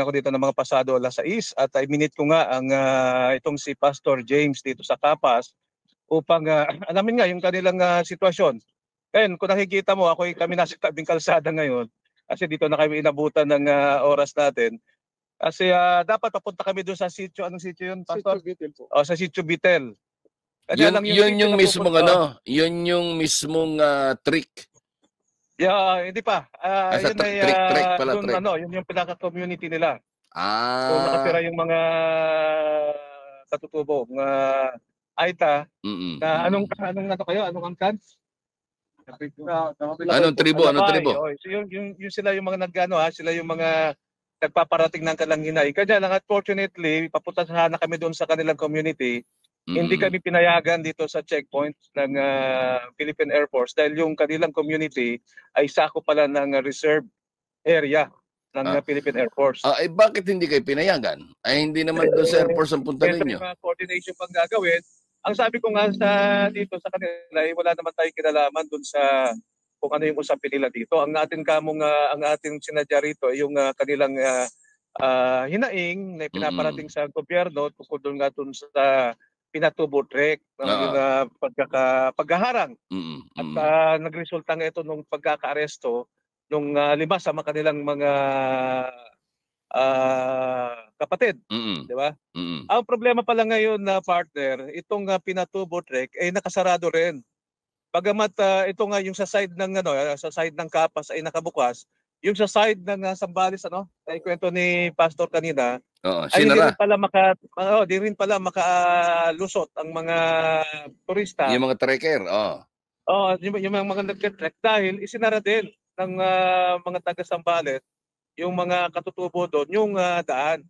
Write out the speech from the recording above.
ako dito ng mga pasado 6:00 at minute ko nga ang itong si Pastor James dito sa Kapas upang alamin nga yung kanilang sitwasyon. Ngayon, kung nakikita mo, kami nasa tabing kalsada ngayon kasi dito na kami inabutan ng oras natin. Kasi dapat papunta kami doon sa sitio. Anong sitio yun, Pastor? Sitio Bitel po. Sa sitio Bitel. Kanya lang Yun sitio yung na mismong pupunta. yun yung mismong trick. Yeah, hindi pa. Sa Yun ay trick pala, dun, trick. yun yung pinaka-community nila. So Ah. nakatira yung mga katutubo, mga Aita, na anong kayo? Anong angkan? Anong tribo? Anong tribo? So yung sila yung mga sila yung mga nagpaparating ng kalanginay. Kaya lang, unfortunately, papunta sana kami doon sa kanilang community. Hindi kami pinayagan dito sa checkpoint ng Philippine Air Force dahil yung kanilang community ay sako pala ng reserve area ng Philippine Air Force. Bakit hindi kayo pinayagan? Ay hindi naman doon sa Air Force ang punta ninyo. May coordination pang gagawin. Ang sabi ko nga dito sa kanila, wala naman tayong kinalaman doon sa kung ano yung usapin nila dito. Ang ating sinadya rito ay yung kanilang hinaing na pinaparating sa gobyerno tungkol doon nga doon sa pinatubo trek, yung paghaharang. At nagresulta nga ito nung pagkaka-aresto nung 5 sa kanilang mga kapatid, di ba? Ang problema pala ngayon na partner, itong pinatubo trek ay nakasarado rin. Bagamat ito nga yung sa side ng Kapas ay nakabukas, yung sa side ng Zambales ay kwento ni Pastor kanina, ay hindi rin pala makalusot ang mga turista. Yung mga trekker, yung mga nagte-trek dahil isinara din ng mga taga Zambales yung mga katutubo doon, yung daan.